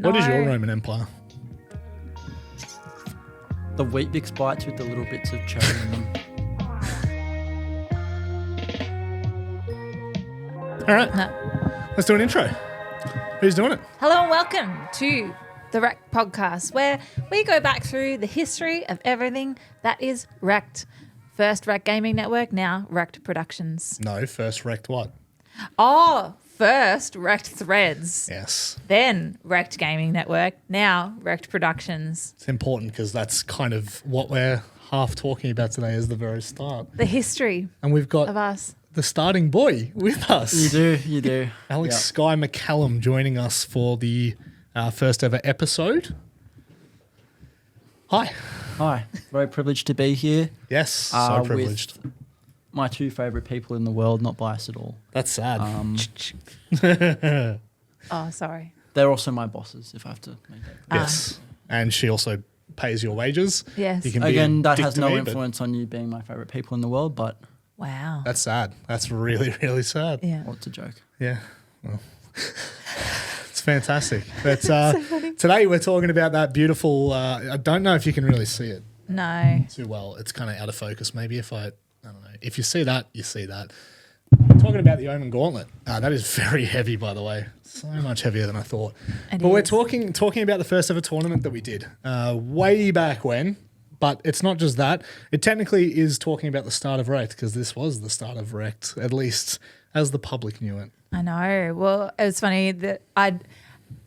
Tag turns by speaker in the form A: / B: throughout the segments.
A: What is your Roman Empire?
B: The Wheat Bix bites with the little bits of cherry in them.
A: All right,
C: No.
A: let's do an intro. Who's doing it?
C: Hello and welcome to the REKT podcast, where we go back through the history of everything that is REKT. First REKT Gaming Network, now REKT Productions.
A: No, first REKT what?
C: Oh, first REKT Threads.
A: Yes.
C: Then REKT Gaming Network, now REKT Productions.
A: It's important because that's kind of what we're half talking about today is the very start.
C: The history
A: And we've
C: of
A: got
C: us.
A: the starting boy with us.
B: You do.
A: Alex
B: Yep.
A: Sky McCallum joining us for the first ever episode. Hi.
B: Hi, very privileged to be here.
A: Yes, so
B: with
A: privileged.
B: My two favourite people in the world, not biased at all.
A: That's sad.
C: Oh, sorry.
B: They're also my bosses, if I have to make that clear.
A: Yes. And she also pays your wages.
C: Yes.
A: You can be
B: Again,
A: a
B: that
A: dick
B: has
A: to
B: no
A: me, but
B: influence on you being my favourite people in the world, but
C: Wow.
A: That's sad. That's really, really sad.
C: Yeah.
B: what's a joke?
A: Yeah. Well, it's fantastic. But today we're talking about that beautiful, I don't know if you can really see it
C: No.
A: too well. It's kind of out of focus. Maybe if I don't know. If you see that, you see that. We're talking about the Omen Gauntlet. That is very heavy, by the way. So much heavier than I thought.
C: It
A: But we're
C: is.
A: talking about the first ever tournament that we did way back when. But it's not just that. It technically is talking about the start of REKT because this was the start of REKT, at least as the public knew it.
C: I know. Well, it was funny that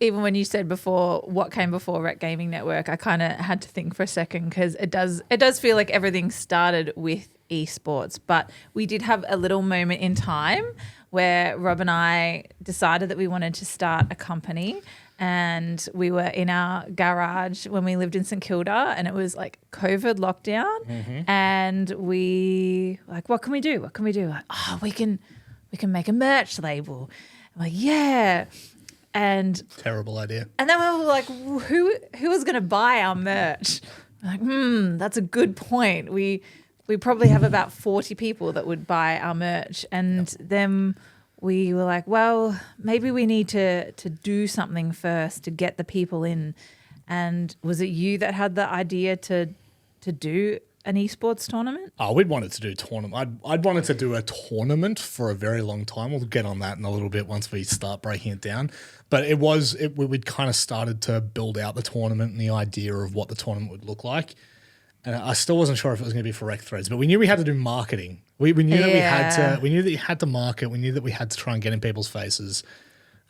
C: even when you said before what came before REKT Gaming Network, I kind of had to think for a second because it does feel like everything started with esports, but we did have a little moment in time where Rob and I decided that we wanted to start a company. And we were in our garage when we lived in St Kilda, and it was like COVID lockdown. And we like, what can we do? What can we do? Like, oh, we can make a merch label. I'm like, yeah. And
A: Terrible idea.
C: then we were like, who is going to buy our merch? We're like, that's a good point. We probably have about 40 people that would buy our merch. And then we were like, well, maybe we need to do something first to get the people in. And was it you that had the idea to do an esports tournament?
A: Oh, we'd wanted to do tournament. I'd wanted to do a tournament for a very long time. We'll get on that in a little bit once we start breaking it down. But we'd kind of started to build out the tournament and the idea of what the tournament would look like. And I still wasn't sure if it was going to be for REKT Threads, but we knew we had to do marketing. We knew that we knew that you had to market. We knew that we had to try and get in people's faces.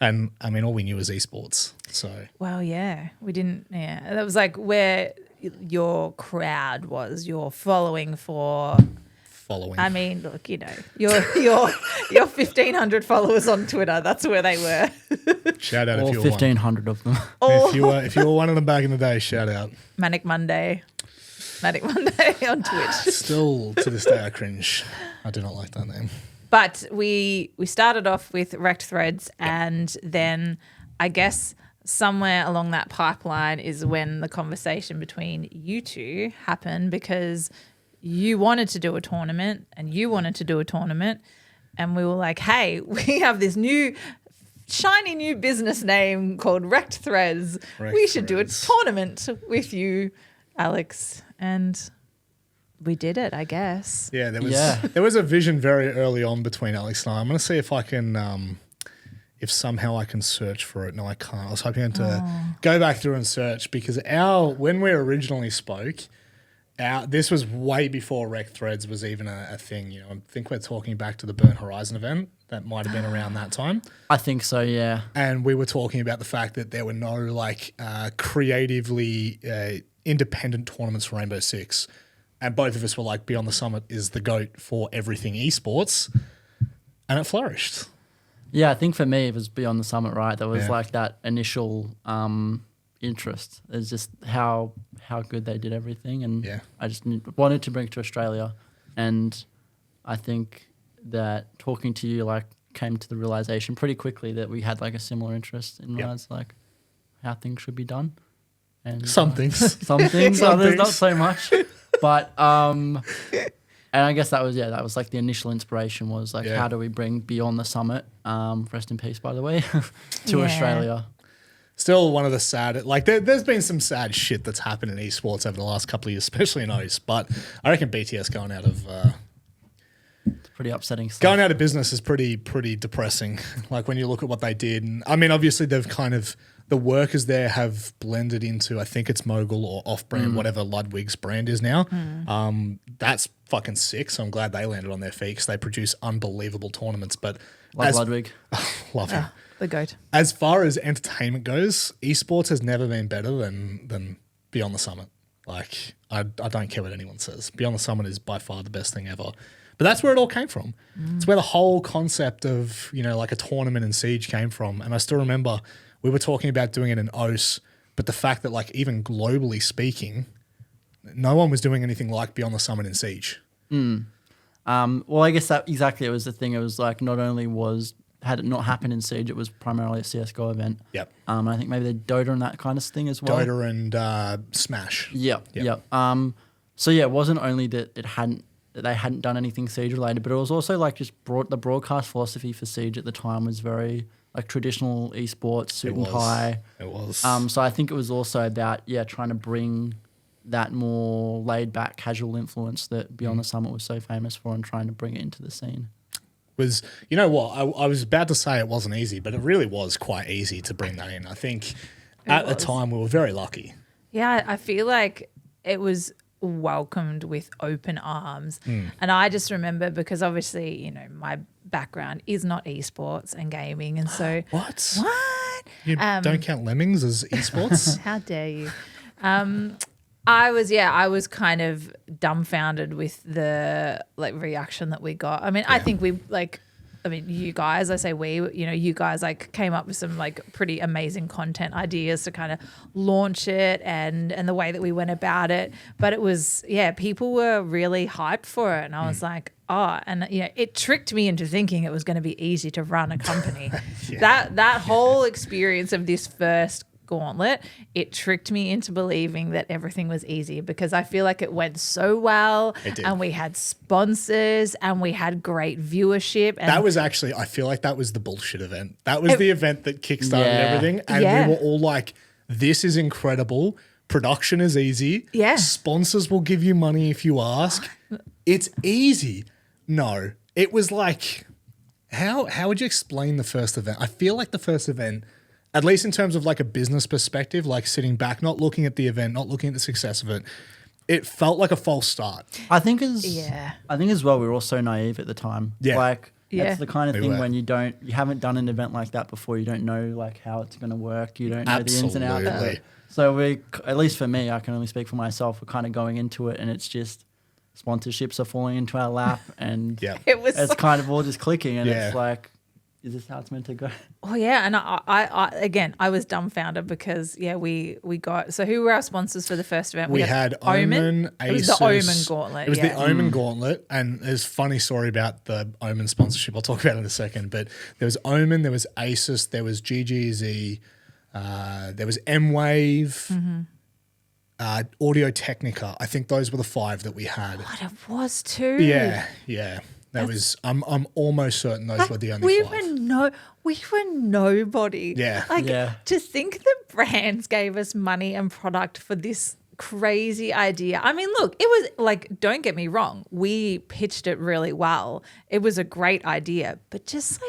A: And I mean, all we knew was esports. So
C: Well, yeah, we didn't. Yeah, that was like where your crowd was, your following for.
A: following.
C: I mean, look, you know, your 1,500 followers on Twitter. That's where they were.
A: Shout out
B: All
A: if you were
B: 1,500 of them.
A: if you were one of them back in the day, shout out.
C: Manic Monday on Twitch.
A: Still to this day I cringe. I do not like that name.
C: But we started off with REKT Threads, and then I guess somewhere along that pipeline is when the conversation between you two happened, because you wanted to do a tournament and you wanted to do a tournament, and we were like, hey, we have this new shiny new business name called REKT Threads. We should do a tournament with you, Alex. And we did it, I guess.
A: Yeah, there was a vision very early on between Alex and I. I'm going to see if I can, if somehow I can search for it. No, I can't. I was hoping to go back through and search because when we originally spoke, this was way before REKT Threads was even a thing. You know, I think we're talking back to the Burn Horizon event. That might have been around that time.
B: I think so, yeah.
A: And we were talking about the fact that there were no creatively independent tournaments for Rainbow Six. And both of us were like, Beyond the Summit is the GOAT for everything esports. And it flourished.
B: Yeah, I think for me it was Beyond the Summit, right? There was like that initial interest. It's just how good they did everything. And I just wanted to bring it to Australia. And I think that talking to you came to the realization pretty quickly that we had a similar interest in regards how things should be done. And
A: some things.
B: Some things, others not so much. But and I guess that was the initial inspiration was how do we bring Beyond the Summit, rest in peace by the way, to Australia.
A: Still one of the sad, like there's been some sad shit that's happened in esports over the last couple of years, especially in OS. But I reckon BTS going out of
B: pretty upsetting stuff.
A: Going out of business is pretty depressing. Like when you look at what they did, and I mean, obviously they've kind of the workers there have blended into I think it's Mogul or off-brand, whatever Ludwig's brand is now. That's fucking sick. So I'm glad they landed on their feet because they produce unbelievable tournaments. But
B: Ludwig,
A: love him.
C: The GOAT.
A: As far as entertainment goes, esports has never been better than Beyond the Summit. Like, I don't care what anyone says. Beyond the Summit is by far the best thing ever. But that's where it all came from. It's where the whole concept of, like a tournament in Siege came from. And I still remember we were talking about doing it in OS, but the fact that, like, even globally speaking, no one was doing anything like Beyond the Summit in Siege.
B: Well, I guess that exactly it was the thing. It was like not only had it not happened in Siege, it was primarily a CSGO event.
A: Yep.
B: I think maybe the Dota and that kind of thing as well.
A: Dota and Smash.
B: Yep. So yeah, it wasn't only that they hadn't done anything Siege related, but it was also like just the broadcast philosophy for Siege at the time was very like traditional esports, suit and tie.
A: It was.
B: So I think it was also about trying to bring that more laid back, casual influence that Beyond the Summit was so famous for, and trying to bring it into the scene.
A: Was, you know what, I was about to say it wasn't easy, but it really was quite easy to bring that in. I think at the time we were very lucky.
C: Yeah, I feel like it was welcomed with open arms. And I just remember because obviously, my background is not esports and gaming. And so...
A: What?
C: You
A: don't count lemmings as esports?
C: How dare you? I was kind of dumbfounded with the reaction that we got. I mean, I think you guys, I say we, you guys came up with some pretty amazing content ideas to kind of launch it and the way that we went about it. But it was, people were really hyped for it. And I was like, it tricked me into thinking it was going to be easy to run a company. That whole experience of this first gauntlet, it tricked me into believing that everything was easy because I feel like it went so well and we had sponsors and we had great viewership. And
A: that was actually, I feel like that was the bullshit event. That was the event that kickstarted everything. And we were all like, this is incredible. Production is easy.
C: Yeah.
A: Sponsors will give you money if you ask. It's easy. No, it was like, how would you explain the first event? I feel like the first event, at least in terms of like a business perspective, like sitting back, not looking at the event, not looking at the success of it, it felt like a false start.
B: I think as well, we were all so naive at the time.
A: Yeah.
B: That's the kind of thing when you haven't done an event like that before, you don't know how it's going to work. You don't know the ins and outs of it. So at least for me, I can only speak for myself, we're kind of going into it and it's just sponsorships are falling into our lap and it's kind of all just clicking and it's like, is this how it's meant to go?
C: Oh yeah, and I again, I was dumbfounded because we got. So who were our sponsors for the first event?
A: We had Omen, Asus.
C: It was the Omen Gauntlet.
A: It was the Omen Gauntlet, and there's a funny story about the Omen sponsorship. I'll talk about it in a second. But there was Omen, there was Asus, there was GGZ, there was M-Wave, Audio Technica. I think those were the 5 that we had.
C: What it was too.
A: Yeah. That was. I'm almost certain those were the only 5.
C: We were nobody.
A: Yeah.
C: To think that brands gave us money and product for this crazy idea. I mean, look, it was don't get me wrong, we pitched it really well. It was a great idea, but just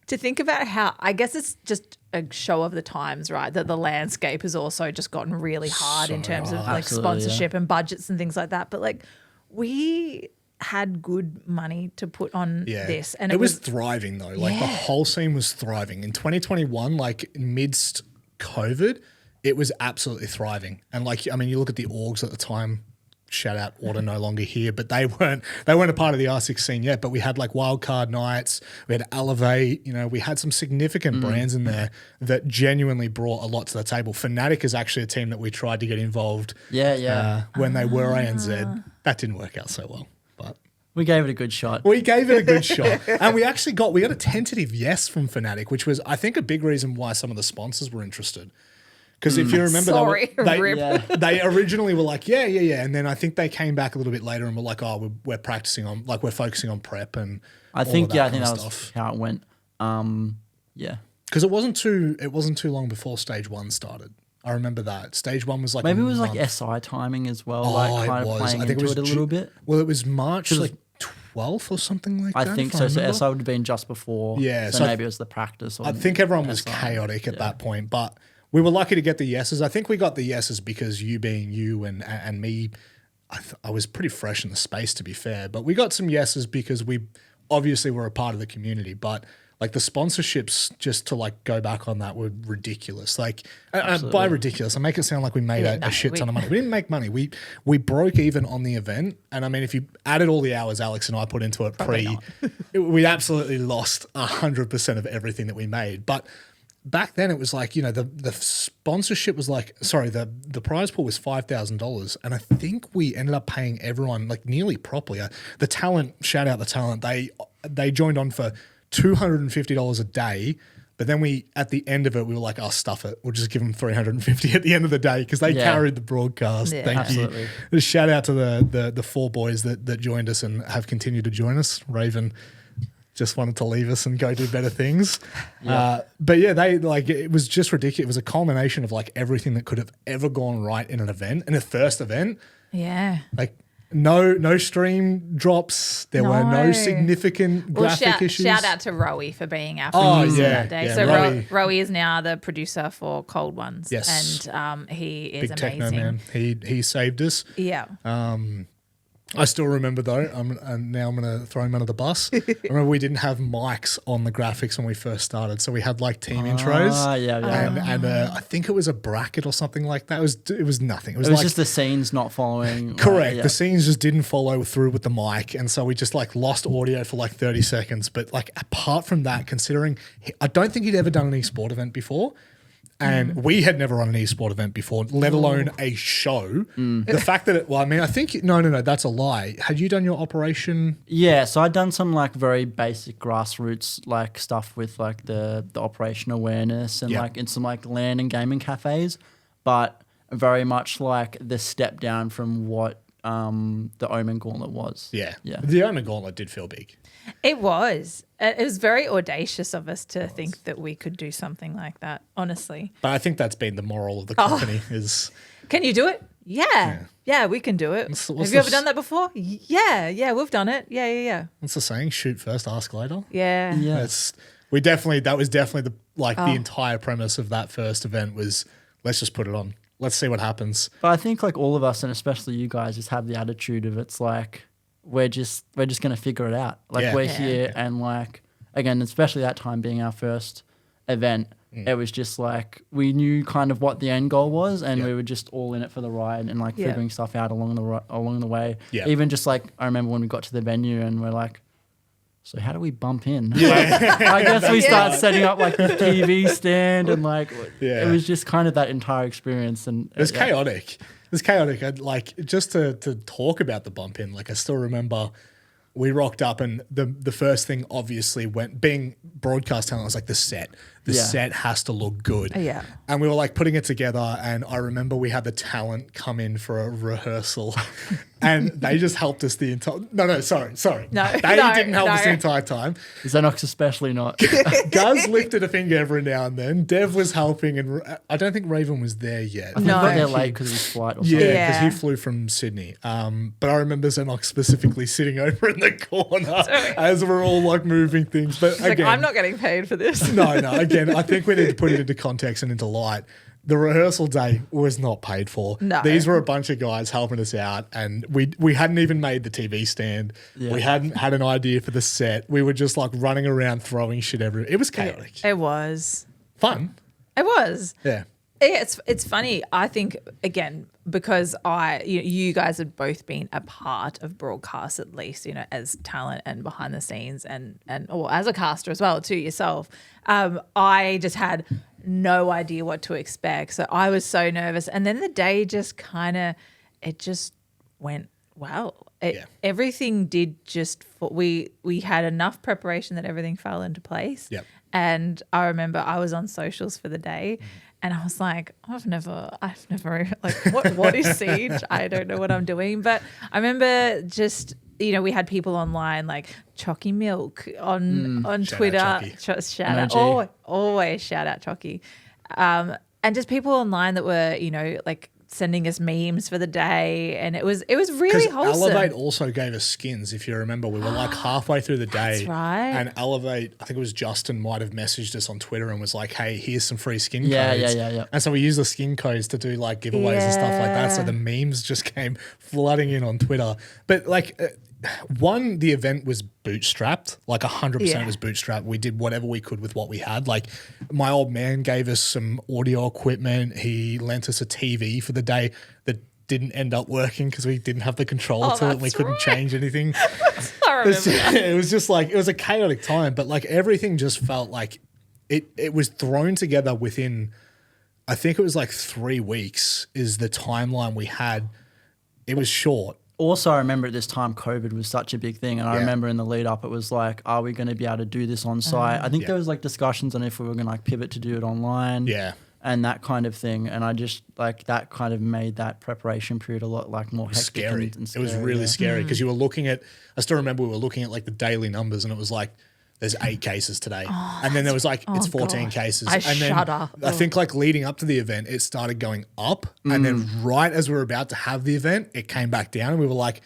C: to think about how, I guess it's just a show of the times, right? That the landscape has also just gotten really hard in terms of sponsorship and budgets and things like that. But we had good money to put on this, and it was thriving
A: though. The whole scene was thriving in 2021. Midst COVID, it was absolutely thriving. And you look at the orgs at the time. Shout out Order, no longer here, but they weren't a part of the R6 scene yet. But we had Wildcard Nights, we had Elevate. We had some significant brands in there that genuinely brought a lot to the table. Fnatic is actually a team that we tried to get involved. When they were ANZ, that didn't work out so well.
B: We gave it a good shot.
A: And we actually got a tentative yes from Fnatic, which was, I think, a big reason why some of the sponsors were interested. Because if you remember, they originally were like, yeah. And then I think they came back a little bit later and were like, oh, we're practicing on, we're focusing on prep and
B: I think that was how it went.
A: Because it wasn't too long before stage 1 started. I remember that. Stage 1 was like
B: maybe it was like SI timing as well, like kind of playing into it a little bit.
A: Well, it was March like 12th or something like that.
B: I think so. So SI would have been just before.
A: Yeah.
B: So maybe it was the practice.
A: I think everyone was chaotic at that point, but we were lucky to get the yeses. I think we got the yeses because you being you and me, I was pretty fresh in the space, to be fair. But we got some yeses because we obviously were a part of the community, but like the sponsorships, just to like go back on that, were ridiculous. Like by ridiculous, I make it sound like we made a shit ton of money. We didn't make money. We broke even on the event, and I mean, if you added all the hours Alex and I put into it we absolutely lost 100% of everything that we made. But back then, it was like, you know, the sponsorship was like, sorry, the prize pool was $5,000, and I think we ended up paying everyone like nearly properly. The talent, shout out the talent, they joined on for $250 a day, but then at the end of it, we were like, oh, stuff it. We'll just give them $350 at the end of the day because they carried the broadcast.
C: Yeah,
A: Thank
B: absolutely.
A: you. Shout out to the 4 boys that joined us and have continued to join us. Raven just wanted to leave us and go do better things. But yeah, it was just ridiculous. It was a culmination of like everything that could have ever gone right in an event, in a first event.
C: Yeah.
A: Like, no stream drops. There were no significant graphic issues.
C: Shout out to Rowie for being our producer that day.
A: Yeah,
C: so Rowie is now the producer for Cold Ones.
A: Yes.
C: And he is
A: Big
C: amazing.
A: techno man. He saved us.
C: Yeah.
A: I still remember though, and now I'm going to throw him under the bus. I remember we didn't have mics on the graphics when we first started. So we had like team intros. And I think it was a bracket or something like that. It was nothing. It was
B: like,
A: just
B: the scenes not following.
A: Correct. The scenes just didn't follow through with the mic. And so we just like lost audio for like 30 seconds. But like apart from that, considering I don't think he'd ever done an esport event before. And we had never run an esport event before, let alone a show. The fact that I think, no, that's a lie. Had you done your operation?
B: Yeah, so I'd done some like very basic grassroots like stuff with like the operation awareness and like in some like LAN and gaming cafes, but very much like the step down from what the Omen Gauntlet was.
A: Yeah. The Omen Gauntlet did feel big.
C: It was. It was very audacious of us to think that we could do something like that, honestly.
A: But I think that's been the moral of the company is...
C: Can you do it? Yeah, we can do it. Have you ever done that before? Yeah, we've done it. Yeah.
A: What's the saying? Shoot first, ask later?
C: Yeah.
A: That was definitely the entire premise of that first event was let's just put it on. Let's see what happens.
B: But I think like all of us, and especially you guys, just have the attitude of it's like we're just going to figure it out. Like we're here and like, again, especially that time being our first event, it was just like we knew kind of what the end goal was and we were just all in it for the ride and like figuring stuff out along the way. Yeah. Even just like I remember when we got to the venue and we're like, so how do we bump in? Like, I guess we start setting up like the TV stand and like it was just kind of that entire experience. And
A: it was chaotic. It was chaotic. Like just to talk about the bump in, like I still remember we rocked up and the first thing obviously went being broadcast talent was like the set. The set has to look good.
C: Yeah.
A: And we were like putting it together and I remember we had the talent come in for a rehearsal and they just helped us the entire... No, sorry.
C: No,
A: they didn't help us the entire time.
B: Xenox especially not.
A: Guz lifted a finger every now and then. Dev was helping and I don't think Raven was there yet.
B: I think he got there late because of his flight or something.
A: Yeah, because he flew from Sydney. But I remember Xenox specifically sitting over in the corner as we're all like moving things. But again,
C: I'm not getting paid for this.
A: No. Again, I think we need to put it into context and into light. The rehearsal day was not paid for.
C: No.
A: These were a bunch of guys helping us out and we hadn't even made the TV stand. Yeah. We hadn't had an idea for the set. We were just like running around throwing shit everywhere. It was chaotic.
C: It was.
A: Fun.
C: It was.
A: Yeah.
C: It's funny, I think, again, because you guys have both been a part of broadcasts at least, as talent and behind the scenes and or as a caster as well too yourself. I just had no idea what to expect. So I was so nervous. And then the day just it just went well. Everything did just, we had enough preparation that everything fell into place.
A: Yep.
C: And I remember I was on socials for the day and I was like, I've never like, what is Siege? I don't know what I'm doing. But I remember just we had people online like Chocky Milk on
A: Shout
C: Twitter.
A: out
C: Shout out, always shout out Chocky. And just people online that were, like sending us memes for the day, and it was really wholesome.
A: Elevate also gave us skins. If you remember, we were like halfway through the day.
C: That's right.
A: And Elevate, I think it was Justin, might have messaged us on Twitter and was like, "Hey, here's some free skin codes."
B: Yeah.
A: And so we used the skin codes to do like giveaways and stuff like that. So the memes just came flooding in on Twitter. But like. The event was bootstrapped, like 100% was bootstrapped. We did whatever we could with what we had. Like my old man gave us some audio equipment. He lent us a TV for the day that didn't end up working because we didn't have the controller to it and we couldn't change anything.
C: I remember that.
A: It was just like, it was a chaotic time, but like everything just felt like it was thrown together within, I think it was like 3 weeks is the timeline we had. It was short.
B: Also, I remember at this time, COVID was such a big thing. And I remember in the lead up, it was like, are we going to be able to do this on site? I think there was like discussions on if we were going to like pivot to do it online.
A: Yeah.
B: And that kind of thing. And I just like that kind of made that preparation period a lot like more hectic.
A: Scary.
B: And scary.
A: It was really scary because you were looking at, I still remember we were looking at like the daily numbers and it was like, there's 8 cases today. And then there was like, it's 14 cases.
C: I
A: and then
C: shudder.
A: I think like leading up to the event, it started going up. And then right as we were about to have the event, it came back down and we were like,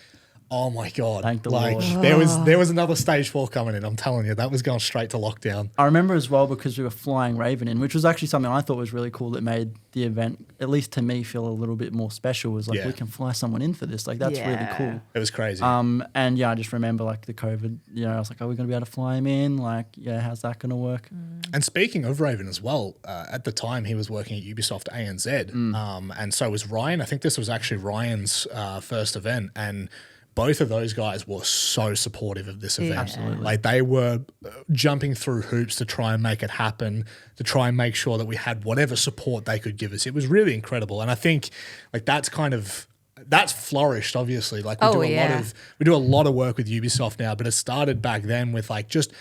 A: oh my God.
B: Thank the
A: like
B: Lord.
A: there was another stage 4 coming in. I'm telling you, that was going straight to lockdown.
B: I remember as well because we were flying Raven in, which was actually something I thought was really cool that made the event, at least to me, feel a little bit more special. Was like, we can fly someone in for this. Like, that's really cool.
A: It was crazy.
B: And I just remember like the COVID, I was like, are we going to be able to fly him in? Like, how's that going to work?
A: And speaking of Raven as well, at the time he was working at Ubisoft ANZ. And so was Ryan. I think this was actually Ryan's first event. And both of those guys were so supportive of this event.
B: Absolutely.
A: Like they were jumping through hoops to try and make it happen, to try and make sure that we had whatever support they could give us. It was really incredible. And I think like that's flourished, obviously. Like we do a lot of work with Ubisoft now, but it started back then with like just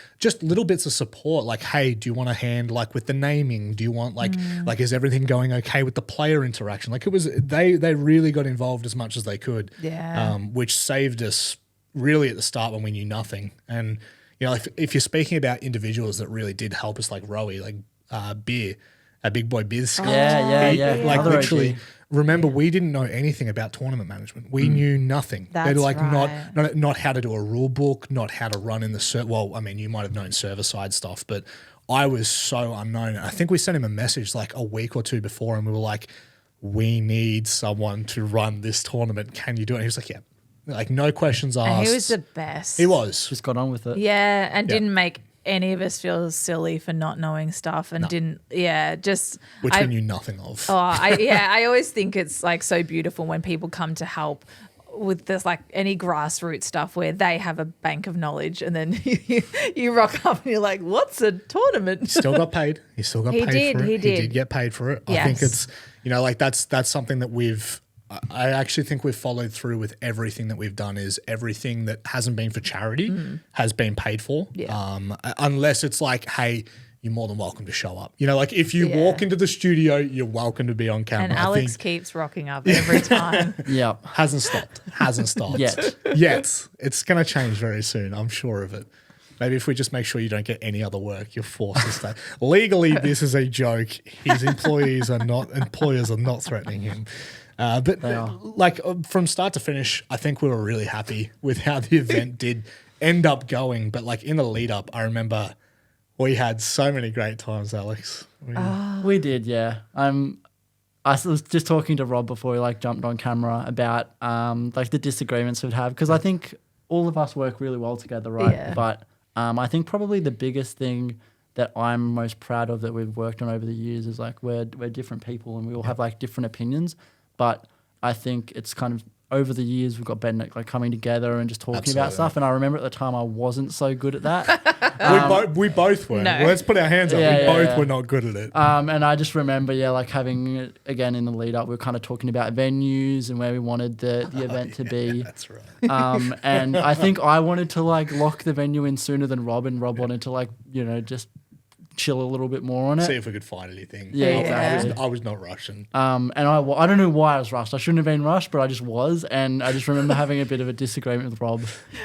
A: little bits of support. Like, hey, do you want a hand like with the naming? Do you want like is everything going okay with the player interaction? Like it was they really got involved as much as they could.
C: Yeah.
A: Which saved us really at the start when we knew nothing. And if you're speaking about individuals that really did help us, like Rowie, like Beer, our big boy Biz Scott.
B: Yeah.
A: Like
B: Other
A: literally.
B: OG.
A: Remember, we didn't know anything about tournament management. We knew nothing.
C: That's
A: They're like
C: right.
A: not how to do a rule book, not how to run in the well, I mean, you might have known server side stuff, but I was so unknown. I think we sent him a message like a week or 2 before, and we were like, "We need someone to run this tournament. Can you do it?" And he was like, "Yeah." Like no questions asked.
C: And he was the best.
A: He was.
B: Just got on with it.
C: Yeah, and didn't make any of us feel silly for not knowing stuff and
A: which we knew nothing of.
C: I always think it's like so beautiful when people come to help with this like any grassroots stuff where they have a bank of knowledge and then you rock up and you're like, what's a tournament?
A: He still got paid. He still got paid for it.
C: He did.
A: He did get paid for it.
C: Yes.
A: I think it's like that's something that I actually think we've followed through with everything that we've done. Is everything that hasn't been for charity has been paid for.
C: Yeah.
A: Unless it's like, hey, you're more than welcome to show up. Like if you walk into the studio, you're welcome to be on camera.
C: And Alex keeps rocking up every time.
B: Yep.
A: Hasn't stopped. Yet. It's going to change very soon. I'm sure of it. Maybe if we just make sure you don't get any other work, you're forced to stay. Legally, this is a joke. His employers are not threatening him. But like from start to finish, I think we were really happy with how the event did end up going. But like in the lead up, I remember we had so many great times, Alex.
B: We did, yeah. I was just talking to Rob before we like jumped on camera about like the disagreements we'd have, because I think all of us work really well together, right?
C: Yeah.
B: But I think probably the biggest thing that I'm most proud of that we've worked on over the years is like we're different people and we all have like different opinions. But I think it's kind of over the years we've got better at like coming together and just talking about stuff. And I remember at the time I wasn't so good at that.
A: We both were.
C: No.
A: Let's put our hands up.
B: Yeah,
A: we both
B: yeah.
A: were not good at it.
B: And I just remember, like having, again, in the lead up, we were kind of talking about venues and where we wanted the event to be.
A: That's right.
B: And I think I wanted to like lock the venue in sooner than Rob, and Rob wanted to like, just chill a little bit more on it.
A: See if we could find anything.
B: Yeah, exactly.
A: I was not rushing.
B: And I don't know why I was rushed. I shouldn't have been rushed, but I just was. And I just remember having a bit of a disagreement with Rob.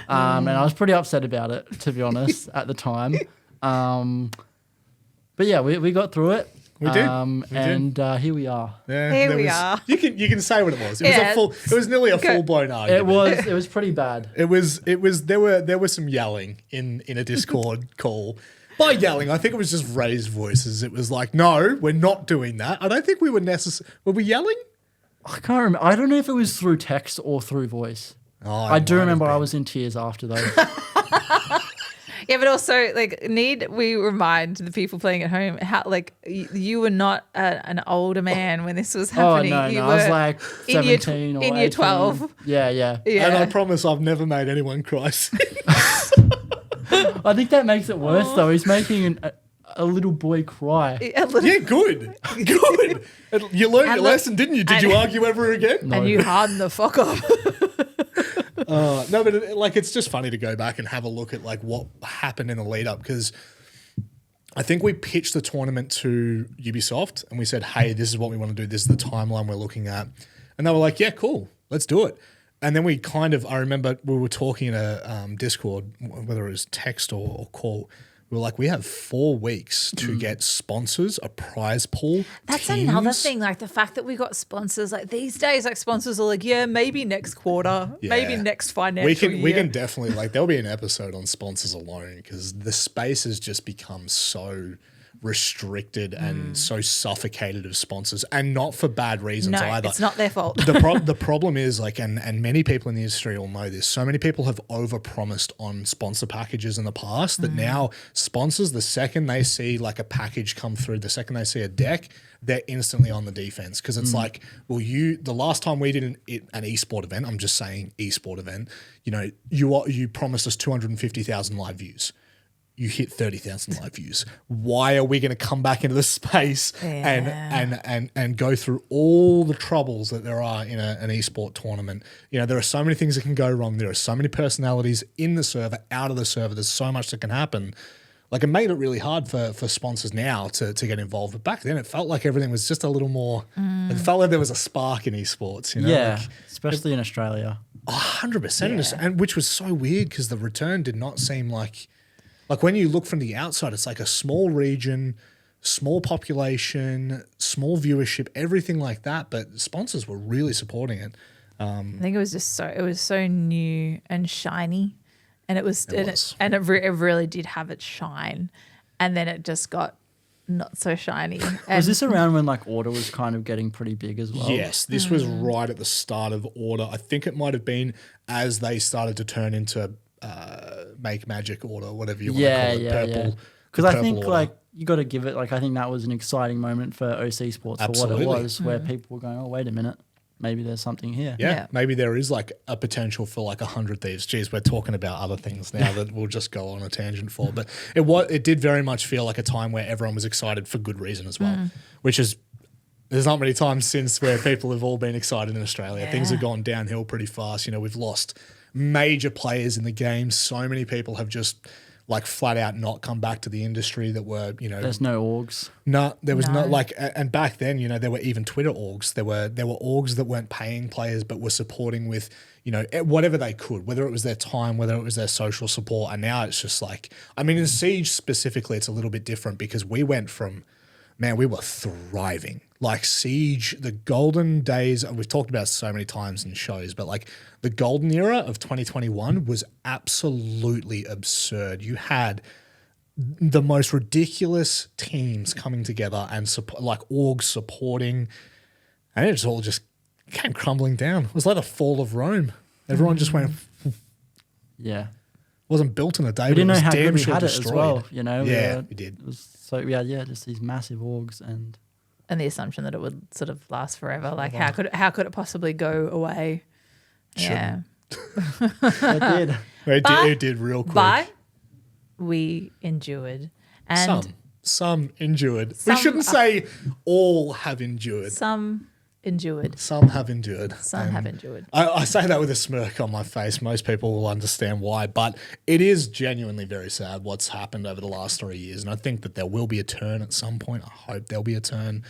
B: And I was pretty upset about it, to be honest, at the time. But yeah, we got through it.
A: We did.
B: And here we are.
C: Yeah, here we are.
A: You can say what it was. It was nearly a full blown argument.
B: It was pretty bad.
A: There was some yelling in a Discord call. By yelling, I think it was just raised voices. It was like, no, we're not doing that. I don't think we were necessary. Were we yelling?
B: I can't remember. I don't know if it was through text or through voice.
A: Oh,
B: I do remember I was in tears after though.
C: Yeah, but also, like, need we remind the people playing at home how, like, you were not an older man when this was happening.
B: Oh, no, I was like 17 or 18.
C: In year 12.
B: Yeah.
A: And I promise I've never made anyone cry.
B: I think that makes it worse, though. He's making a little boy cry.
A: Yeah, good. Good. You learned your lesson, didn't you? Did you argue ever again?
C: No. And you hardened the fuck up.
A: No, but it's just funny to go back and have a look at like what happened in the lead up, because I think we pitched the tournament to Ubisoft and we said, hey, this is what we want to do. This is the timeline we're looking at. And they were like, yeah, cool, let's do it. And then I remember we were talking in a Discord, whether it was text or call. We were like, we have 4 weeks to get sponsors, a prize pool.
C: That's
A: teams.
C: another thing. Like the fact that we got sponsors, like these days, like sponsors are like, yeah, maybe next quarter, maybe next financial year.
A: We can definitely, like, there'll be an episode on sponsors alone, because the space has just become so restricted and so suffocated of sponsors, and not for bad reasons either.
C: It's not their fault.
A: The problem is, like, and many people in the industry will know this, so many people have overpromised on sponsor packages in the past that now sponsors, the second they see like a package come through, the second they see a deck, they're instantly on the defense, because it's like, well, the last time we did an esport event, I'm just saying esport event, you promised us 250,000 live views. You hit 30,000 live views. Why are we going to come back into the space and go through all the troubles that there are in an esport tournament? There are so many things that can go wrong. There are so many personalities in the server, out of the server. There's so much that can happen. Like, it made it really hard for sponsors now to get involved. But back then, it felt like everything was just a little more. It felt like there was a spark in esports.
B: Yeah, like, especially in Australia.
A: 100%, and which was so weird, because the return did not seem like when you look from the outside, it's like a small region, small population, small viewership, everything like that. But sponsors were really supporting it.
C: I think it was just so new and shiny, and it really did have its shine, and then it just got not so shiny.
B: Was this around when like Order was kind of getting pretty big as well?
A: Yes, this was right at the start of Order. I think it might have been as they started to turn into Make Magic Order, whatever you want to call it. Purple.
B: Because I think Order. Like you got to give it, like, I think that was an exciting moment for OC Sports.
A: Absolutely.
B: For what it was, where people were going, oh, wait a minute, maybe there's something here.
A: Yeah, maybe there is like a potential for like 100 Thieves. Geez, we're talking about other things now that we'll just go on a tangent for. But it did very much feel like a time where everyone was excited for good reason as well, which is, there's not many times since where people have all been excited in Australia. Things have gone downhill pretty fast. We've lost major players in the game. So many people have just like flat out not come back to the industry that were,
B: there's no orgs.
A: No, there was no like, and back then, there were even Twitter orgs. There were orgs that weren't paying players, but were supporting with, whatever they could, whether it was their time, whether it was their social support. And now it's just like, I mean, in Siege specifically, it's a little bit different, because we went from, man, we were thriving. Like Siege, the golden days, we've talked about it so many times in shows, but like the golden era of 2021 was absolutely absurd. You had the most ridiculous teams coming together and like orgs supporting, and it all just came crumbling down. It was like the fall of Rome. Everyone just went.
B: Yeah.
A: Wasn't built in a day.
B: We didn't know how
A: damn
B: good we
A: sure
B: had
A: destroyed.
B: it as well.
A: We did.
B: It was so we had just these massive orgs and
C: the assumption that it would sort of last forever. Like how could it possibly go away? Yeah,
B: it did.
A: It did real quick.
C: But we endured, and
A: some endured. We shouldn't say all have endured.
C: Some endured.
A: Some have endured.
C: Some have endured.
A: I say that with a smirk on my face. Most people will understand why, but it is genuinely very sad what's happened over the last 3 years. And I think that there will be a turn at some point. I hope there'll be a turn.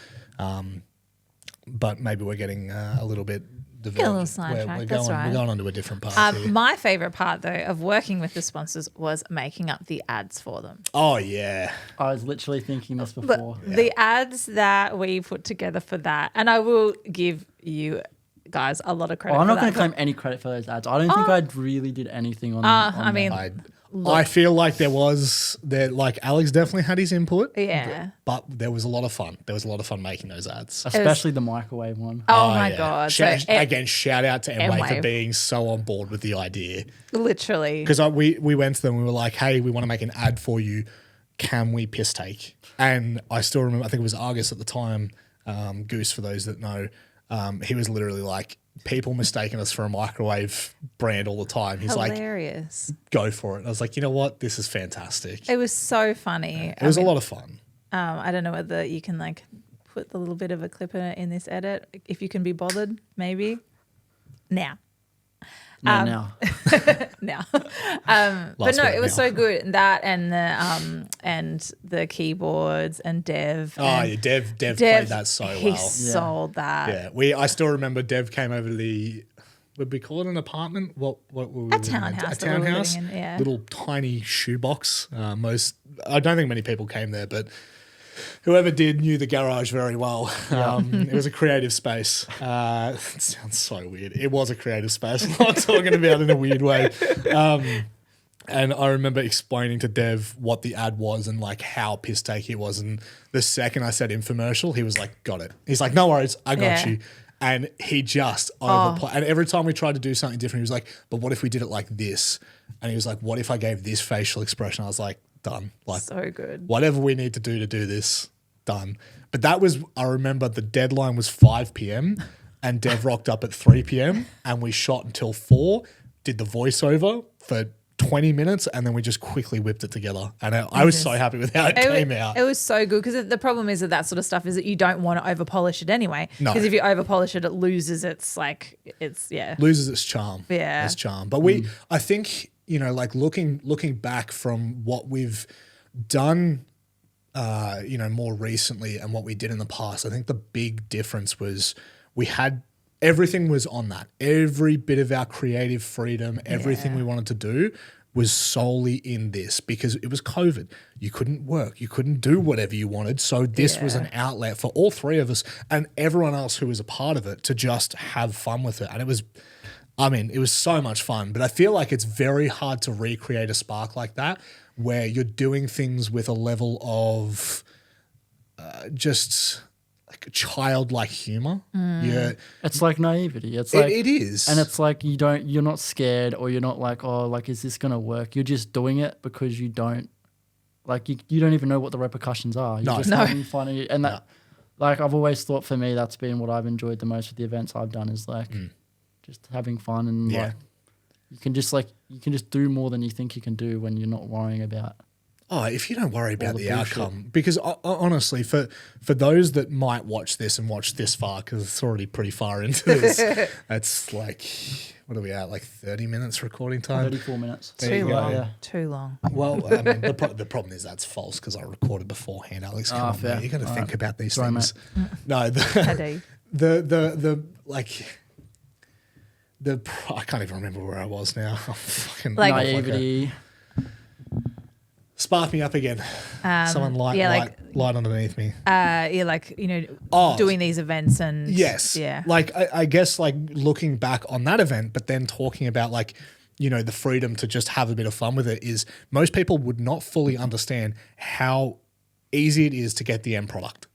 A: But maybe we're getting a little bit divergent.
C: Get a little sidetracked. That's right.
A: We're going on to a different part here.
C: My favourite part, though, of working with the sponsors was making up the ads for them.
A: Oh, yeah.
B: I was literally thinking this before.
C: The ads that we put together for that, and I will give you guys a lot of credit.
B: I'm not
C: for
B: going
C: that,
B: to claim any credit for those ads. I don't think I really did anything on.
C: I mean,
A: I feel like like Alex definitely had his input.
C: Yeah.
A: But there was a lot of fun. There was a lot of fun making those ads.
B: Especially the microwave one.
C: Oh my God.
A: Again, shout out to Mway for
C: Mway.
A: being so on board with the idea.
C: Literally.
A: Because we went to them, we were like, hey, we want to make an ad for you. Can we piss take? And I still remember, I think it was Argus at the time, Goose for those that know, he was literally like, people mistaking us for a microwave brand all the time. He's
C: hilarious.
A: Like, go for it. I was like, you know what? This is fantastic.
C: It was so funny.
A: It was a lot of fun.
C: I don't know whether you can like put the little bit of a clip in this edit, if you can be bothered, maybe. Now.
B: Now.
C: Now. But no, it was so good. That and the keyboards and Dev.
A: Oh, yeah, Dev played that so well.
C: He sold that.
A: Yeah, I still remember Dev came over to the, would we call it an apartment? What were we
C: A townhouse.
A: A townhouse. Little tiny shoebox. I don't think many people came there, but whoever did knew the garage very well. It was a creative space. It sounds so weird. It was a creative space. I'm not talking about it in a weird way. And I remember explaining to Dev what the ad was and like how piss take it was. And the second I said infomercial, he was like, got it. He's like, no worries, I got you. And he just overplayed. And every time we tried to do something different, he was like, but what if we did it like this? And he was like, what if I gave this facial expression? I was like, done. Like,
C: so good.
A: Whatever we need to do this, done. But that was, I remember the deadline was 5 p.m. and Dev rocked up at 3 p.m. and we shot until 4, did the voiceover for 20 minutes, and then we just quickly whipped it together. And I was so happy with how it came out.
C: It was so good because the problem is that sort of stuff is that you don't want to over polish it anyway. Because if you over polish it, it loses its
A: loses its charm.
C: Yeah.
A: Its charm. But I think, like looking back from what we've done, more recently and what we did in the past, I think the big difference was everything was on that. Every bit of our creative freedom, everything we wanted to do was solely in this because it was COVID. You couldn't work. You couldn't do whatever you wanted. So this was an outlet for all three of us and everyone else who was a part of it to just have fun with it. And it was so much fun. But I feel like it's very hard to recreate a spark like that where you're doing things with a level of just like childlike humor.
B: It's like naivety. It's
A: like it is,
B: and it's like you're not scared, or you're not like, oh, like is this gonna work? You're just doing it because you don't you don't even know what the repercussions are. You're just having fun, and that like I've always thought for me that's been what I've enjoyed the most with the events I've done is like just having fun and like you can just do more than you think you can do when you're not worrying about. Oh,
A: if you don't worry about the outcome, because honestly, for those that might watch this and watch this far, because it's already pretty far into this, it's like, what are we at? Like 30 minutes recording time?
B: 34 minutes.
C: Too long. Yeah. Too long.
A: Well, I mean, the problem is that's false because I recorded beforehand, Alex. Come on, man. You got to think about these things.
B: Mate.
A: No, I can't even remember where I was now. I'm fucking
B: naivety.
A: Spark me up again. Someone light underneath me.
C: Doing these events and
A: like I guess like looking back on that event, but then talking about like the freedom to just have a bit of fun with it is most people would not fully understand how easy it is to get the end product.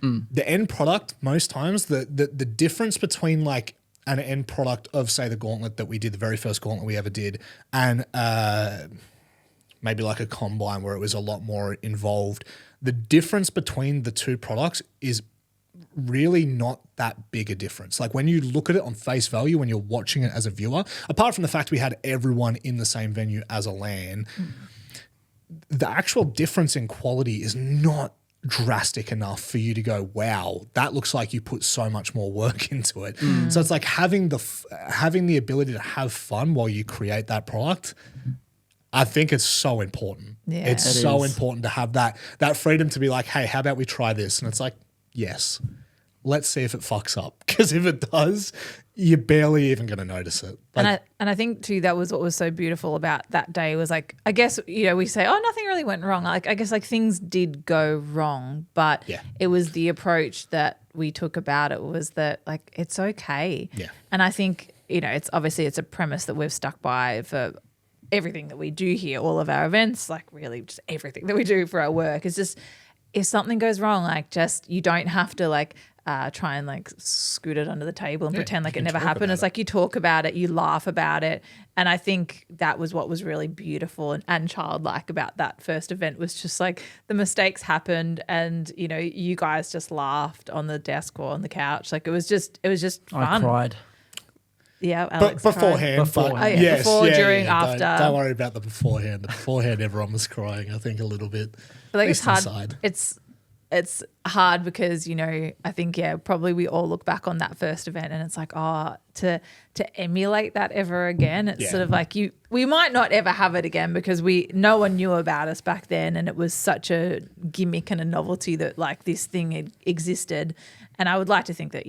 A: The end product most times the difference between like an end product of say the gauntlet that we did, the very first gauntlet we ever did, and maybe like a combine where it was a lot more involved. The difference between the two products is really not that big a difference. Like when you look at it on face value, when you're watching it as a viewer, apart from the fact we had everyone in the same venue as a LAN, the actual difference in quality is not drastic enough for you to go, wow, that looks like you put so much more work into it. So it's like having the ability to have fun while you create that product. I think it's so important.
C: Yeah.
A: It's so important to have that freedom to be like, hey, how about we try this? And it's like, yes, let's see if it fucks up. Because if it does, you're barely even going to notice it. Like,
C: and I think too, that was what was so beautiful about that day was like, I guess, we say, oh, nothing really went wrong. Like, I guess like things did go wrong, but it was the approach that we took about it was that like, it's okay.
A: Yeah.
C: And I think, it's obviously it's a premise that we've stuck by for everything that we do here, all of our events, like really just everything that we do for our work is just, if something goes wrong, like just, you don't have to like, try and like scoot it under the table and pretend like it never happened. It's like you talk about it, you laugh about it. And I think that was what was really beautiful and childlike about that first event was just like the mistakes happened and, you guys just laughed on the desk or on the couch. Like it was just fun.
B: I cried.
C: Yeah, Alex
A: beforehand.
C: Before, during, after.
A: Don't worry about the beforehand. The beforehand, everyone was crying, I think, a little bit.
C: But like
A: it's
C: hard.
A: inside.
C: It's hard because, I think, probably we all look back on that first event and it's like, to emulate that ever again. It's sort of like we might not ever have it again because no one knew about us back then and it was such a gimmick and a novelty that like this thing existed. And I would like to think that,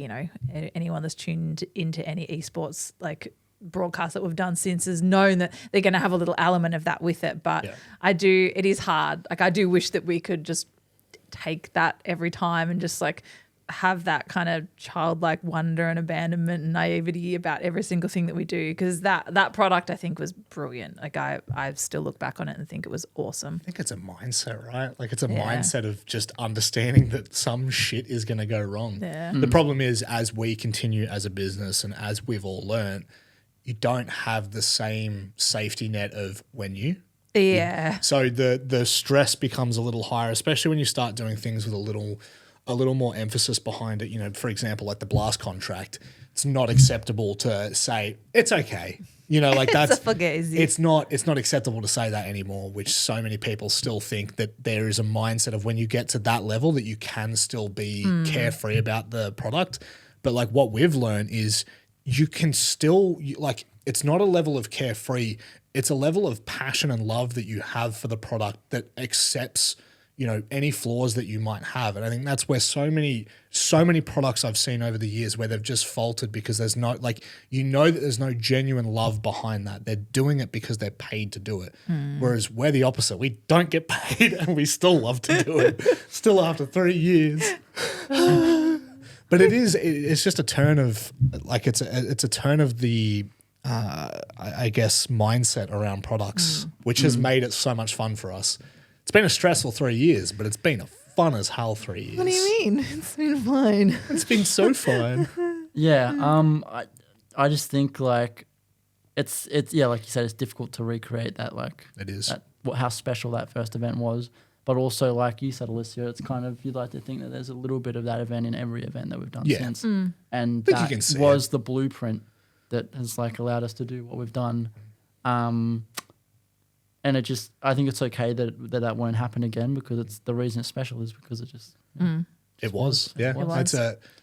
C: anyone that's tuned into any esports like broadcast that we've done since has known that they're going to have a little element of that with it. But it is hard. Like I do wish that we could just take that every time and just like have that kind of childlike wonder and abandonment and naivety about every single thing that we do because that product I think was brilliant. Like I still look back on it and think it was awesome.
A: I think it's a mindset, right? Like it's a mindset of just understanding that some shit is going to go wrong.
C: Yeah.
A: The problem is as we continue as a business and as we've all learned, you don't have the same safety net of when you.
C: Yeah.
A: So the stress becomes a little higher, especially when you start doing things with a little more emphasis behind it. For example, like the Blast contract, it's not acceptable to say it's okay. Like that's it's not acceptable to say that anymore, which so many people still think that there is a mindset of when you get to that level that you can still be carefree about the product. But like what we've learned is you can still like it's not a level of carefree. It's a level of passion and love that you have for the product that accepts, any flaws that you might have. And I think that's where so many products I've seen over the years where they've just faltered because there's no, that there's no genuine love behind that. They're doing it because they're paid to do it. Whereas we're the opposite. We don't get paid and we still love to do it. Still after 3 years. But it's just a turn of, like, it's a turn of the, I guess, mindset around products, which has made it so much fun for us. It's been a stressful 3 years, but it's been a fun as hell 3 years.
C: What do you mean? It's been fine.
A: It's been so fun.
B: Yeah. I just think like it's like you said, it's difficult to recreate that. Like
A: it is
B: how special that first event was. But also, like you said, Alicia, it's kind of, you'd like to think that there's a little bit of that event in every event that we've done since. And that was the blueprint that has like allowed us to do what we've done. And it just, I think it's okay that won't happen again because it's the reason it's special is because it just.
A: It was. Yeah.
C: It was.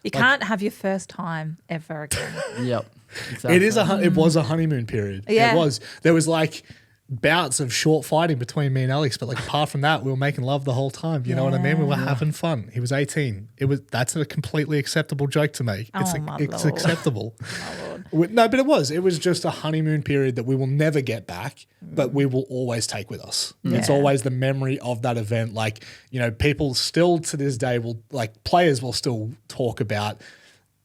C: You can't have your first time ever again.
B: Yep. Exactly.
A: It was a honeymoon period.
C: Yeah.
A: It was. There was like bouts of short fighting between me and Alex, but like apart from that, we were making love the whole time. You know what I mean? We were having fun. He was 18. That's a completely acceptable joke to make. It's acceptable. No, but it was just a honeymoon period that we will never get back, but we will always take with us. Yeah. It's always the memory of that event. Like, people still to this day players will still talk about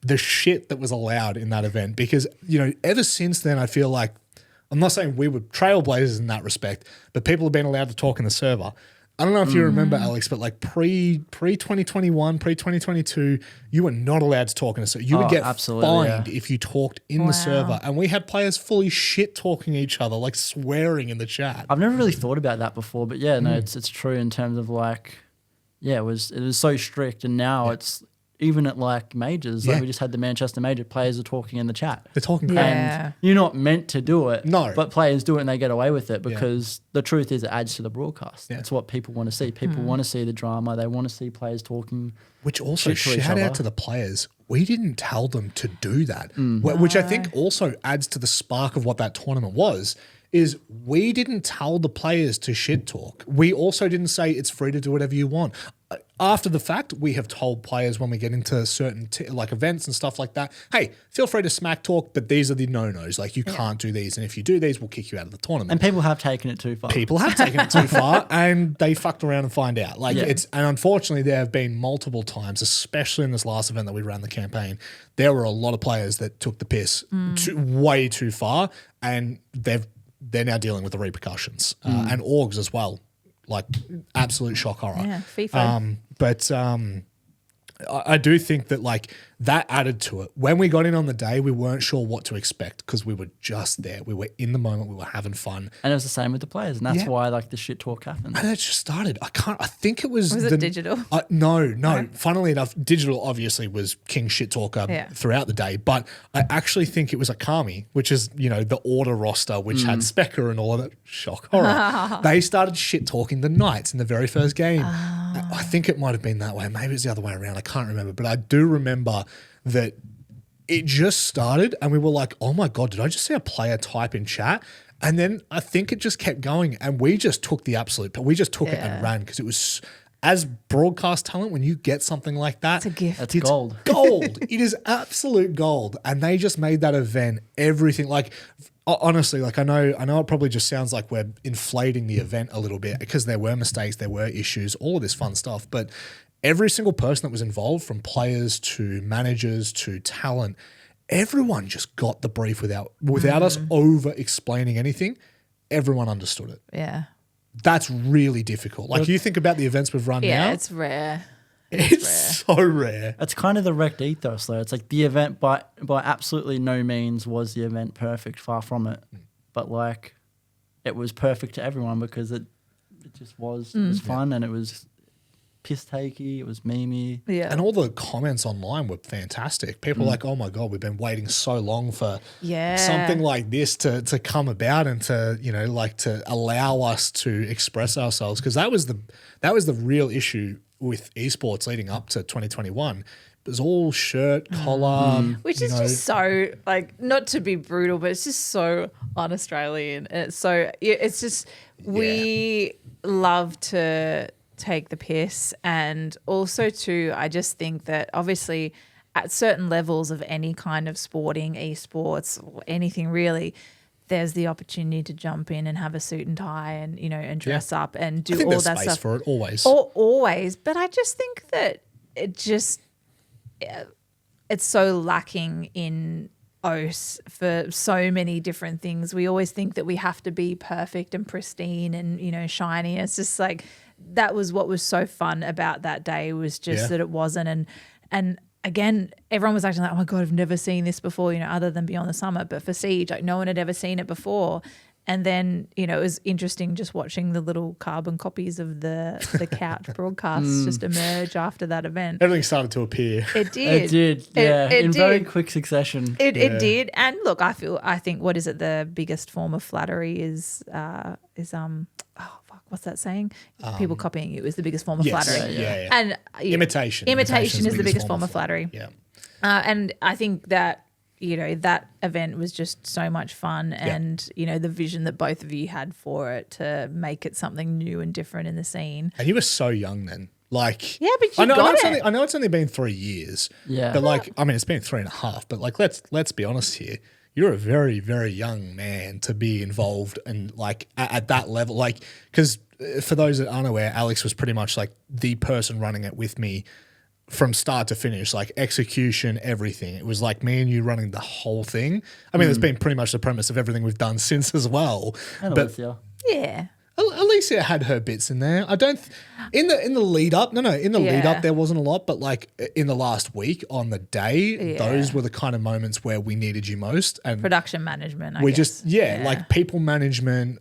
A: the shit that was allowed in that event because, ever since then, I feel like, I'm not saying we were trailblazers in that respect, but people have been allowed to talk in the server. I don't know if you remember, Alex, but like pre-2021, pre-2022, you were not allowed to talk in the server. You would get fined if you talked in the server. And we had players fully shit talking each other, like swearing in the chat.
B: I've never really thought about that before, but yeah, no, it's true in terms of like, it was so strict, and now even at like majors, like we just had the Manchester Major, players are talking in the chat.
A: They're talking
C: Yeah.
B: And you're not meant to do it.
A: No.
B: But players do it and they get away with it because the truth is it adds to the broadcast.
A: Yeah.
B: It's what people want to see. People want to see the drama. They want to see players talking.
A: Which also,
B: shit to each
A: shout
B: other.
A: out to the players. We didn't tell them to do that, which I think also adds to the spark of what that tournament was, is we didn't tell the players to shit talk. We also didn't say it's free to do whatever you want. After the fact, we have told players when we get into certain like events and stuff like that, hey, feel free to smack talk, but these are the no-nos. Like you can't do these. And if you do these, we'll kick you out of the tournament.
B: And people have taken it too far.
A: People have taken it too far and they fucked around and find out. Like
B: Yeah.
A: and unfortunately there have been multiple times, especially in this last event that we ran the campaign, there were a lot of players that took the piss way too far, and they're now dealing with the repercussions and orgs as well. Like absolute shock horror.
C: Yeah, FIFA.
A: But I do think that like that added to it. When we got in on the day, we weren't sure what to expect because we were just there. We were in the moment. We were having fun.
B: And it was the same with the players. And that's why like the shit talk happened.
A: And it just started. I think it was.
C: Was it digital?
A: No. Funnily enough, digital obviously was king shit talker throughout the day. But I actually think it was Akami, which is, the order roster, which had Specker and all of that. Shock horror. They started shit talking the Knights in the very first game. I think it might have been that way. Maybe it's the other way around. I can't remember. But I do remember that it just started and we were like, oh my God, did I just see a player type in chat? And then I think it just kept going and we just took the absolute, we just took it and ran because it was, as broadcast talent, when you get something like that,
C: It's a gift.
B: It's gold.
A: Gold. It is absolute gold. And they just made that event everything. Like, honestly, like I know it probably just sounds like we're inflating the event a little bit because there were mistakes, there were issues, all of this fun stuff. But every single person that was involved, from players to managers to talent, everyone just got the brief without us over explaining anything. Everyone understood it.
C: Yeah.
A: That's really difficult. Like you think about the events we've run now.
C: Yeah, it's rare.
A: It's so rare.
B: It's kind of the REKT ethos though. It's like the event by absolutely no means was the event perfect, far from it. But like it was perfect to everyone because it just was, it was fun and it was piss takey, it was memey.
C: Yeah.
A: And all the comments online were fantastic. People were like, oh my God, we've been waiting so long for something like this to come about and to, like to allow us to express ourselves. Because that was the real issue with esports leading up to 2021. It was all shirt, collar.
C: Which is just so, like, not to be brutal, but it's just so un-Australian. And it's just, we love to take the piss. And also too, I just think that obviously at certain levels of any kind of sporting, esports, or anything really, there's the opportunity to jump in and have a suit and tie and, and dress up and do all that stuff.
A: For it always.
C: Always. But I just think that it's so lacking in OS for so many different things. We always think that we have to be perfect and pristine and, shiny. It's just like, that was what was so fun about that day, was just that it wasn't. And again, everyone was acting like, oh my God, I've never seen this before, other than Beyond the Summit. But for Siege, like no one had ever seen it before. And then, it was interesting just watching the little carbon copies of the couch broadcasts just emerge after that event.
A: Everything started to appear.
C: It did.
B: It did, yeah, in
C: did.
B: very quick succession.
C: It did. And look, I think what is it? The biggest form of flattery is what's that saying? People copying you is the biggest form of flattery.
A: Yeah.
C: And
A: Imitation.
C: Imitation is the biggest form of flattery.
A: Yeah.
C: And I think that, that event was just so much fun and, the vision that both of you had for it to make it something new and different in the scene.
A: And you were so young then. Like,
C: yeah, but you got it.
A: I know it's only been 3 years.
B: Yeah.
A: But like, I mean, it's been 3.5. But like, let's be honest here. You're a very, very young man to be involved and like at that level. Like, because for those that aren't aware, Alex was pretty much like the person running it with me from start to finish, like execution, everything. It was like me and you running the whole thing. I mean, it's been pretty much the premise of everything we've done since as well.
B: And
A: but
B: Alicia.
C: Yeah.
A: Alicia had her bits in there. I don't in the lead up. No, in the lead up there wasn't a lot, but like in the last week on the day, those were the kind of moments where we needed you most. And
C: production management. I
A: we
C: guess.
A: just like people management,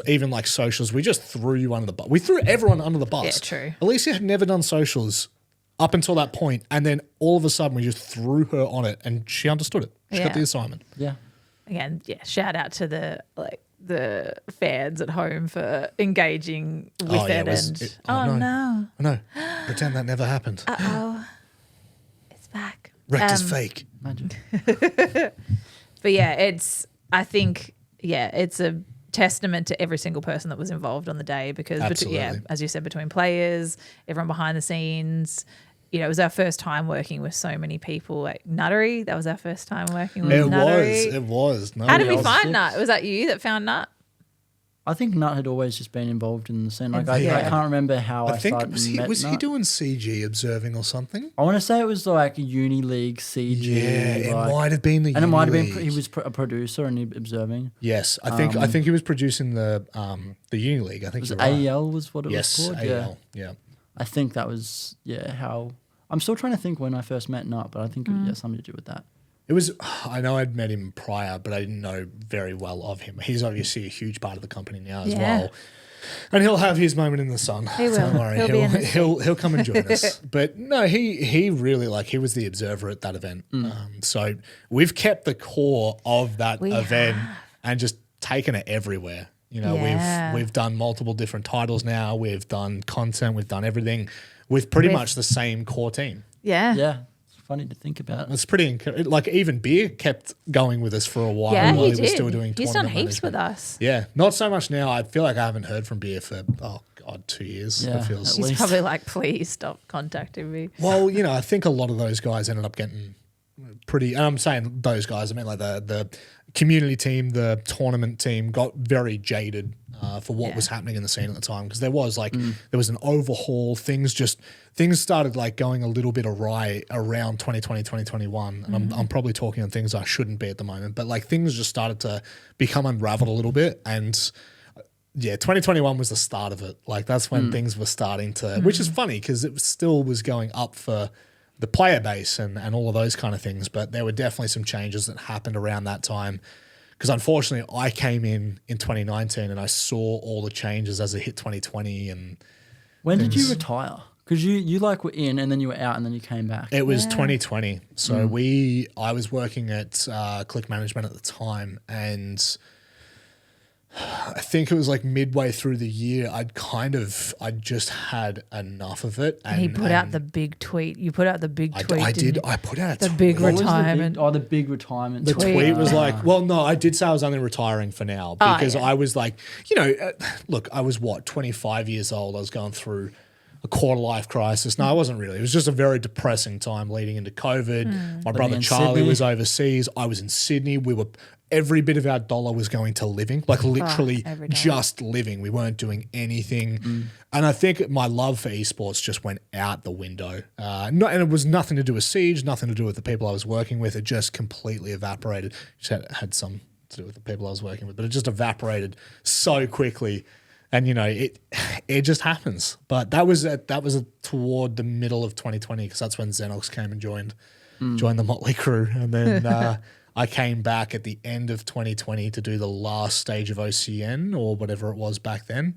A: even like socials. We just threw you under the bus. We threw everyone under the bus.
C: Yeah, true.
A: Alicia had never done socials up until that point, and then all of a sudden we just threw her on it, and she understood it. She got the assignment.
B: Yeah.
C: Again, shout out to the fans at home for engaging with it. No.
A: No, pretend that never happened.
C: It's back.
A: REKT is fake.
B: Imagine.
C: But I think it's a testament to every single person that was involved on the day because, as you said, between players, everyone behind the scenes, it was our first time working with so many people. Like Nuttery, that was our first time working with Nuttery.
A: It was.
C: How did we find Nut? Was that you that found Nut?
B: I think Nut had always just been involved in the scene. Like I can't remember how I think
A: was he doing CG observing or something?
B: I want to say it was like a uni league CG.
A: Yeah, it might have been
B: it might have been he was a producer and observing.
A: Yes, I think he was producing the uni league. I think
B: was AEL was what it was called.
A: Yes, AEL. Yeah.
B: I think that was how. I'm still trying to think when I first met Nut, but I think it had something to do with that.
A: It was, I know I'd met him prior, but I didn't know very well of him. He's obviously a huge part of the company now as well. And he'll have his moment in the sun.
C: He will.
A: Don't worry. He'll come and join us. But no, he really, he was the observer at that event. So we've kept the core of that event and just taken it everywhere. We've done multiple different titles now. We've done content. We've done everything with pretty much the same core team.
C: Yeah.
B: Yeah. Funny to think about.
A: It's pretty even Beer kept going with us for a while
C: while
A: he was still doing
C: He's done
A: tournament
C: heaps
A: management.
C: with us.
A: Yeah, not so much now. I feel like I haven't heard from Beer for 2 years.
B: Yeah,
A: it feels.
C: He's probably like, please stop contacting me.
A: Well, I think a lot of those guys ended up getting pretty, and I'm saying those guys, I mean like the community team, the tournament team got very jaded for what was happening in the scene at the time because there was there was an overhaul. Things started going a little bit awry around 2020, 2021. And I'm probably talking on things I shouldn't be at the moment, but things just started to become unraveled a little bit. And 2021 was the start of it. That's when things were starting to, which is funny because it still was going up for the player base and all of those kind of things. But there were definitely some changes that happened around that time. Because unfortunately, I came in 2019 and I saw all the changes as it hit 2020. And
B: when did you retire? Because you were in and then you were out and then you came back.
A: It was 2020. So I was working at Click Management at the time, and I think it was midway through the year, I'd just had enough of it.
C: And he put out the big tweet. You put out the big tweet.
A: I did. I put out
C: the big retirement.
B: The big retirement.
A: The tweet was I did say I was only retiring for now because I was look, I was 25 years old. I was going through a quarter life crisis. No, I wasn't really. It was just a very depressing time leading into COVID. My brother Charlie was overseas. I was in Sydney. Every bit of our dollar was going to living, literally just living. We weren't doing anything. And I think my love for esports just went out the window. And it was nothing to do with Siege, nothing to do with the people I was working with. It just completely evaporated. It had some to do with the people I was working with, but it just evaporated so quickly. And, it just happens. But that was toward the middle of 2020 because that's when Xenox came and joined the Motley crew. And then I came back at the end of 2020 to do the last stage of OCN or whatever it was back then.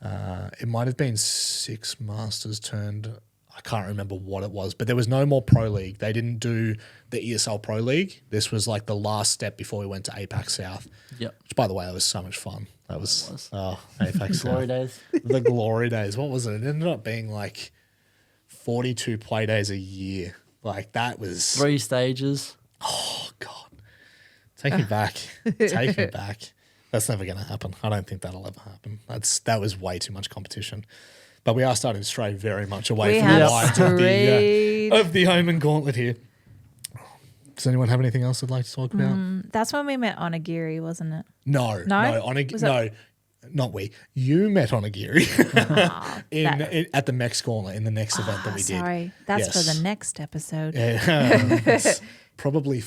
A: It might have been 6 Masters turned. I can't remember what it was, but there was no more Pro League. They didn't do the ESL Pro League. This was the last step before we went to APAC South.
B: Yep.
A: Which, by the way, that was so much fun. That was APAC South.
B: Glory days.
A: The glory days. What was it? It ended up being 42 play days a year. That was
B: 3 stages.
A: Oh, God. Take me back. Take me back. That's never going to happen. I don't think that'll ever happen. That was way too much competition. But we are starting to stray very much away from the lines of the Omen Gauntlet here. Does anyone have anything else they'd like to talk about?
C: That's when we met Onigiri, wasn't it?
A: No. Not we. You met Onigiri at the Mex Gauntlet in the next event that we did.
C: Sorry, that's for the next episode.
A: It's probably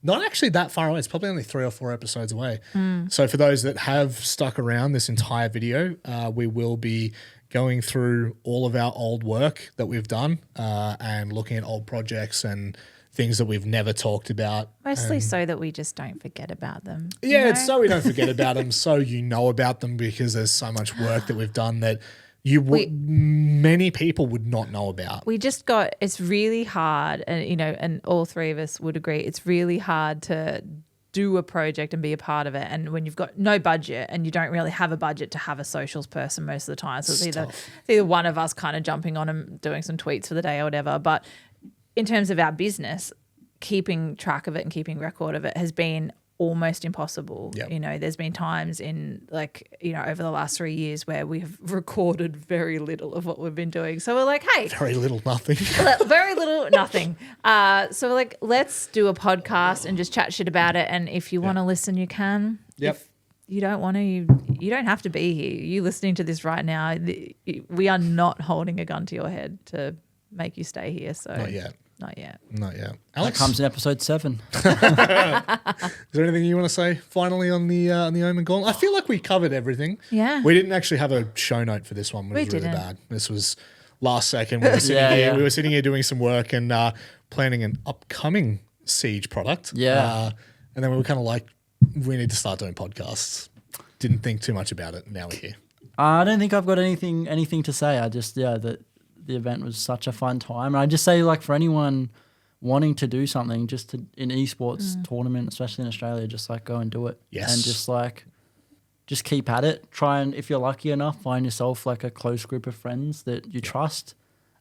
A: not actually that far away. It's probably only 3 or 4 episodes away. So for those that have stuck around this entire video, we will be going through all of our old work that we've done and looking at old projects and things that we've never talked about.
C: Mostly so that we just don't forget about them.
A: Yeah, it's so we don't forget about them, so about them because there's so much work that we've done that, many people would not know about.
C: It's really hard, and all three of us would agree, it's really hard to do a project and be a part of it. And when you've got no budget and you don't really have a budget to have a socials person most of the time. So it's either one of us kind of jumping on and doing some tweets for the day or whatever. But in terms of our business, keeping track of it and keeping record of it has been almost impossible.
A: Yep.
C: There's been times in over the last 3 years where we have recorded very little of what we've been doing. So we're like, hey,
A: very little, nothing.
C: Very little, nothing. So we're like, let's do a podcast and just chat shit about it. And if you want to listen, you can.
A: Yep.
C: If you don't want to, you don't have to be here. You listening to this right now, we are not holding a gun to your head to make you stay here. So
A: not yet.
C: Not yet.
B: Alex? That comes in episode 7.
A: Is there anything you want to say finally on the Omen Gauntlet? I feel like we covered everything.
C: Yeah.
A: We didn't actually have a show note for this one. It was really bad. This was last second. We were sitting here. We were sitting here doing some work and planning an upcoming Siege product.
B: Yeah.
A: And then we were kind of like, we need to start doing podcasts. Didn't think too much about it. Now we're here.
B: I don't think I've got anything to say. I just the event was such a fun time. And I just say, like, for anyone wanting to do something in esports tournament, especially in Australia, just like go and do it.
A: Yes.
B: And just keep at it. Try and, if you're lucky enough, find yourself like a close group of friends that you trust,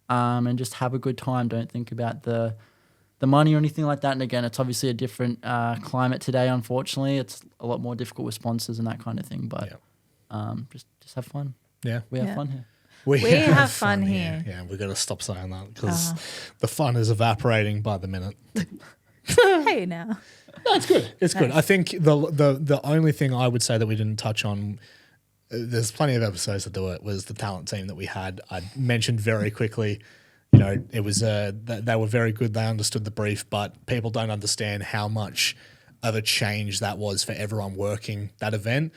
B: and just have a good time. Don't think about the money or anything like that. And again, it's obviously a different climate today, unfortunately. It's a lot more difficult with sponsors and that kind of thing. But just have fun.
A: Yeah.
B: We have fun here.
C: We have fun here.
A: Yeah, we've got to stop saying that because the fun is evaporating by the minute.
C: Hey now.
A: No, it's good. It's good. I think the only thing I would say that we didn't touch on, there's plenty of episodes to do it, was the talent team that we had. I mentioned very quickly, it was they were very good. They understood the brief, but people don't understand how much of a change that was for everyone working that event.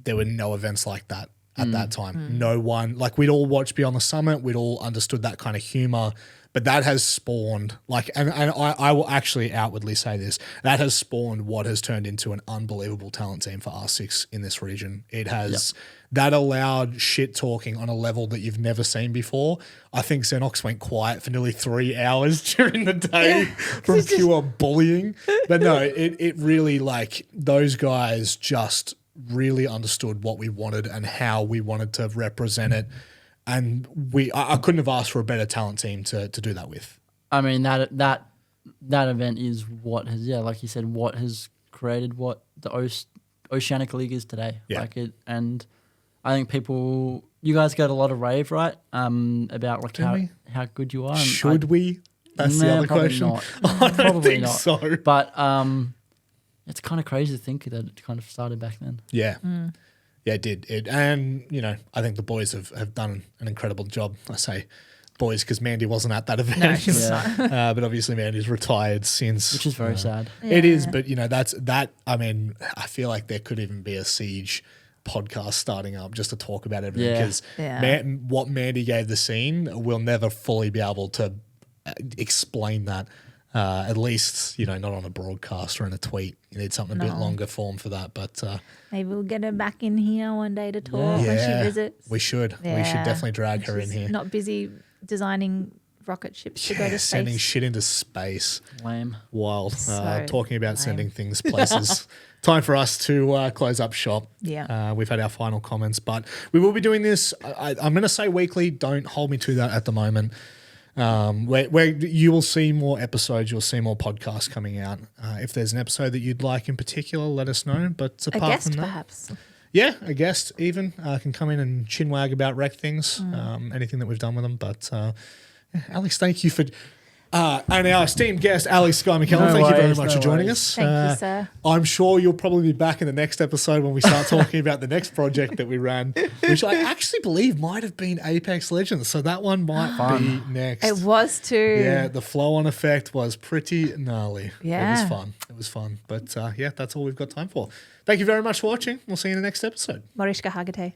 A: There were no events like that at that time. No one, like, we'd all watched Beyond the Summit, we'd all understood that kind of humor, but that has spawned, like, and I will actually outwardly say this, that has spawned what has turned into an unbelievable talent team for R6 in this region. It has, that allowed shit talking on a level that you've never seen before. I think Xenox went quiet for nearly 3 hours during the day from pure bullying. But no, it really, like, those guys just really understood what we wanted and how we wanted to represent it, and I couldn't have asked for a better talent team to do that with.
B: I mean, that event is what has, like you said, what has created what the Oceanic League is today. And I think you guys get a lot of rave, right? About like how good you are.
A: Should we? That's the other question.
B: Not.
A: I don't think
B: not.
A: so.
B: But it's kind of crazy to think that it kind of started back then.
A: Yeah. Yeah, it did. And, I think the boys have done an incredible job. I say boys because Mandy wasn't at that event.
C: No, she was not.
A: But obviously Mandy's retired since.
B: Which is very sad.
A: It is, but, I mean, I feel like there could even be a Siege podcast starting up just to talk about everything because what Mandy gave the scene, we'll never fully be able to explain that. At least, not on a broadcast or in a tweet. You need something a bit longer form for that. But
C: maybe we'll get her back in here one day to talk when she visits.
A: We should. Yeah. We should definitely drag her in here.
C: Not busy designing rocket ships to go to space.
A: Sending shit into space.
B: Lame.
A: Wild. Talking about sending things places. Time for us to close up shop.
C: Yeah.
A: We've had our final comments, but we will be doing this. I'm going to say weekly. Don't hold me to that at the moment. Where you will see more episodes, you'll see more podcasts coming out. If there's an episode that you'd like in particular, let us know. But apart from that,
C: perhaps.
A: Yeah, a guest even can come in and chinwag about REKT things, anything that we've done with them. But Alex, thank you for. And our esteemed guest, Alex Sky McKellen, thank you very much for joining us.
C: Thank you, sir.
A: I'm sure you'll probably be back in the next episode when we start talking about the next project that we ran, which I actually believe might have been Apex Legends. So that one might be next.
C: It was too.
A: Yeah, the flow-on effect was pretty gnarly.
C: Yeah.
A: It was fun. But that's all we've got time for. Thank you very much for watching. We'll see you in the next episode.
C: Morishka Hagate.